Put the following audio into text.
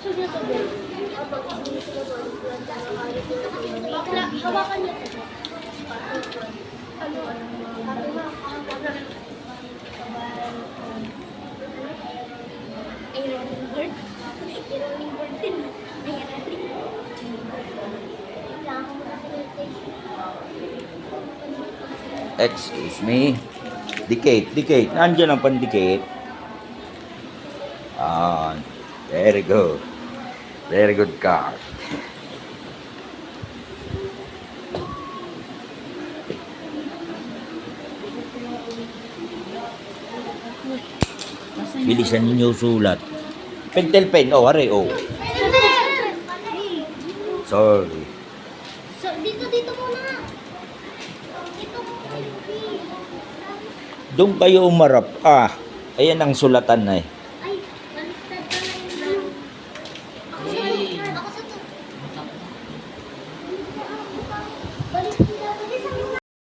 Gusto niyo to, Ben? Hawakan niyo to. Ironing bird? Ironing bird din. Excuse me. Dikit. Nandiyan ang pandikit. Very good. Very good card. Bilisan ninyo sulat. Pentel pen. Oh, are. Oh. Sorry. So, dito muna. Dito muna. Doon kayo umarap. Ayan ang sulatan na eh.